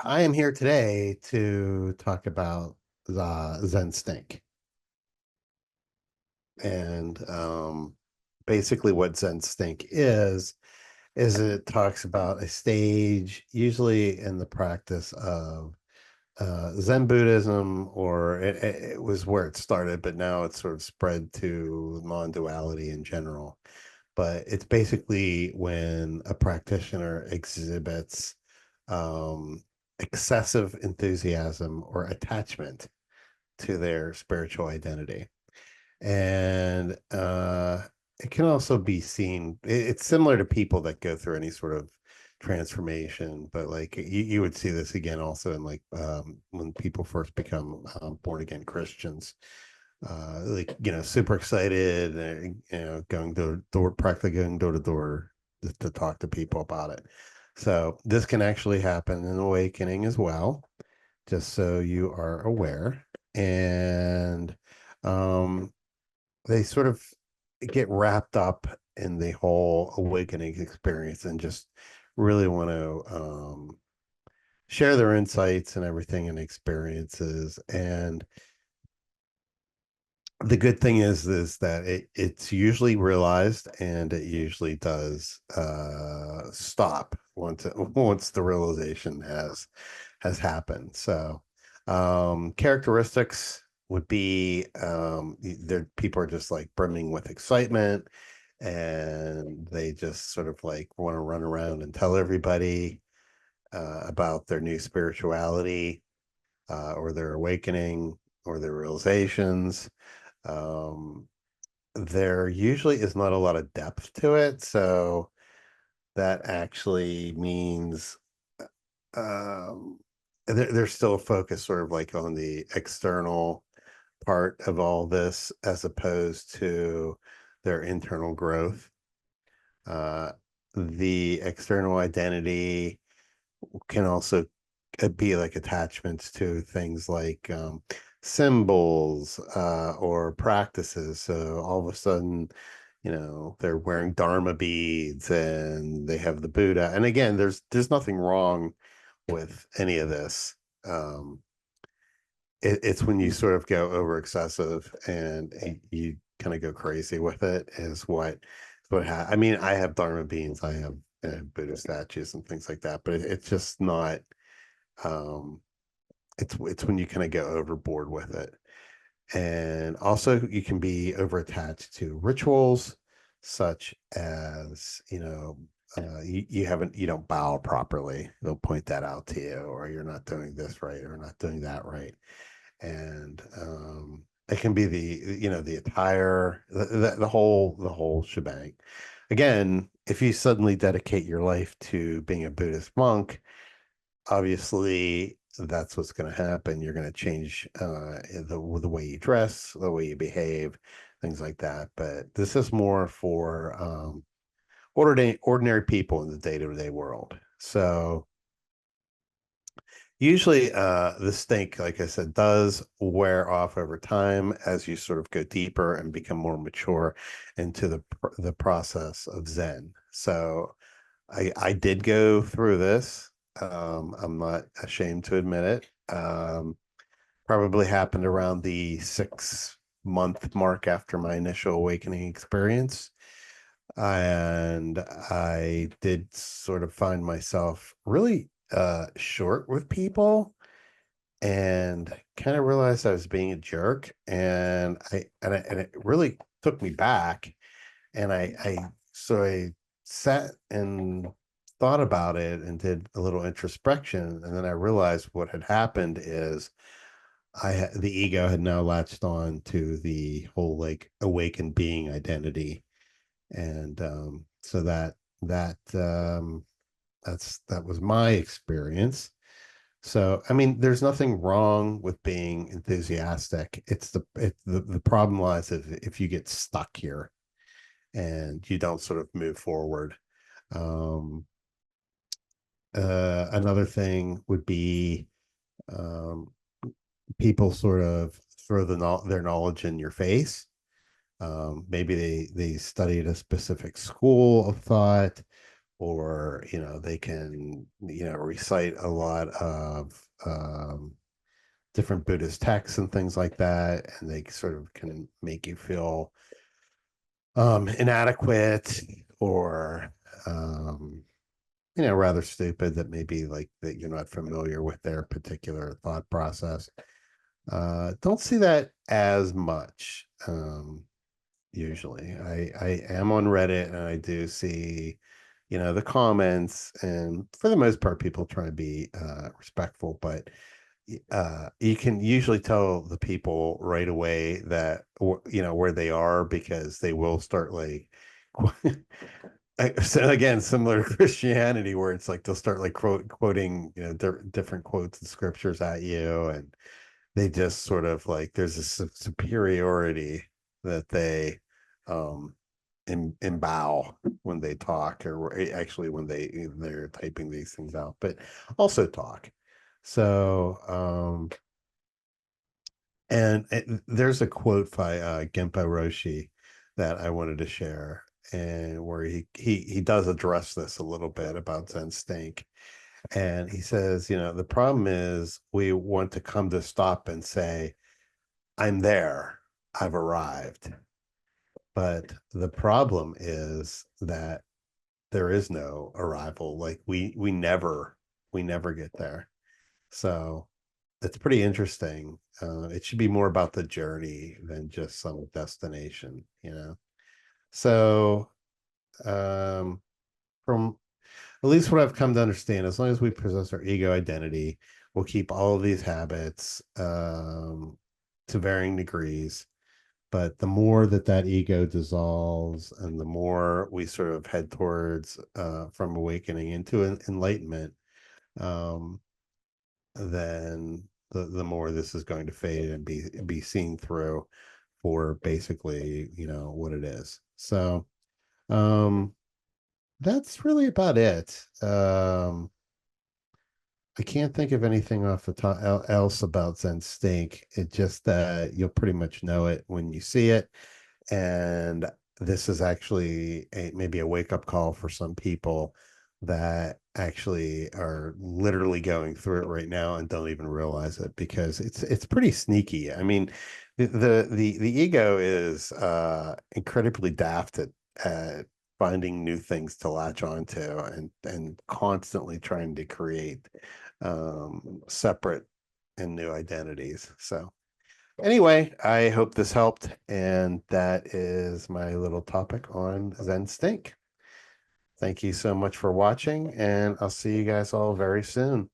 I am here today to talk about Zen Stink. And basically, what Zen Stink is it talks about a stage, usually in the practice of Zen Buddhism, or it was where it started, but now it's sort of spread to non duality in general. But it's basically when a practitioner exhibits um, excessive enthusiasm or attachment to their spiritual identity. And it can also be seen, it's similar to people that go through any sort of transformation, but like you would see this again also in like when people first become born again Christians, like super excited, going door, practically going door to door to talk to people about it. So this can actually happen in awakening as well, just so you are aware. And um, they sort of get wrapped up in the whole awakening experience and just really want to share their insights and everything and experiences. And the good thing is that it's usually realized, and it usually does stop once the realization has happened. So characteristics would be there people are just like brimming with excitement, and they just sort of like want to run around and tell everybody about their new spirituality, or their awakening, or their realizations. um, there usually is not a lot of depth to it, so that actually means um, there's still a focus sort of like on the external part of all this as opposed to their internal growth. Uh, the external identity can also be like attachments to things like symbols or practices. So all of a sudden, they're wearing Dharma beads and they have the Buddha. And again, there's nothing wrong with any of this. Um, it's when you sort of go over excessive and you kind of go crazy with it I mean, I have Dharma beads, I have Buddha statues and things like that, but it's just not um it's when you kind of go overboard with it. And also you can be over attached to rituals, such as you don't bow properly, they'll point that out to you, or you're not doing this right or not doing that right. And it can be the attire, the whole shebang. Again, if you suddenly dedicate your life to being a Buddhist monk, obviously that's what's going to happen. You're going to change the way you dress, the way you behave, things like that. But this is more for ordinary people in the day-to-day world. So usually the stink, like I said, does wear off over time as you sort of go deeper and become more mature into the process of Zen. So I did go through this. I'm not ashamed to admit it. Probably happened around the 6 month mark after my initial awakening experience. And I did sort of find myself really short with people, and kind of realized I was being a jerk. And it really took me back. And I sat and thought about it and did a little introspection, and then I realized what had happened is the ego had now latched on to the whole like awakened being identity. And so that was my experience. So I mean, there's nothing wrong with being enthusiastic. The problem lies if you get stuck here and you don't sort of move forward. Um, another thing would be um, people sort of throw their knowledge in your face. Maybe they studied a specific school of thought, or they can recite a lot of different Buddhist texts and things like that, and they sort of can make you feel inadequate, or um, rather stupid, that maybe like that you're not familiar with their particular thought process. Don't see that as much. Usually I am on Reddit, and I do see the comments, and for the most part people try to be respectful, but you can usually tell the people right away that where they are, because they will start like so again, similar to Christianity, where it's like they'll start like quoting different quotes and scriptures at you, and they just sort of like there's a superiority that they um embow when they talk, or actually when they're typing these things out, but also talk. So there's a quote by Genpo Roshi that I wanted to share, and where he does address this a little bit about Zen Stink. And he says, the problem is we want to come to stop and say, I'm there, I've arrived. But the problem is that there is no arrival. Like we never get there. So it's pretty interesting. It should be more about the journey than just some destination. So from at least what I've come to understand, as long as we possess our ego identity, we'll keep all of these habits to varying degrees. But the more that ego dissolves, and the more we sort of head towards from awakening into enlightenment, um, then the more this is going to fade and be seen through for basically what it is. So that's really about it. I can't think of anything off the top else about Zen Stink. It just you'll pretty much know it when you see it. And this is actually maybe a wake up call for some people that actually are literally going through it right now and don't even realize it, because it's pretty sneaky. I mean, the ego is incredibly daft at finding new things to latch onto, and constantly trying to create separate and new identities. So anyway, I hope this helped, and that is my little topic on Zen Stink. Thank you so much for watching, and I'll see you guys all very soon.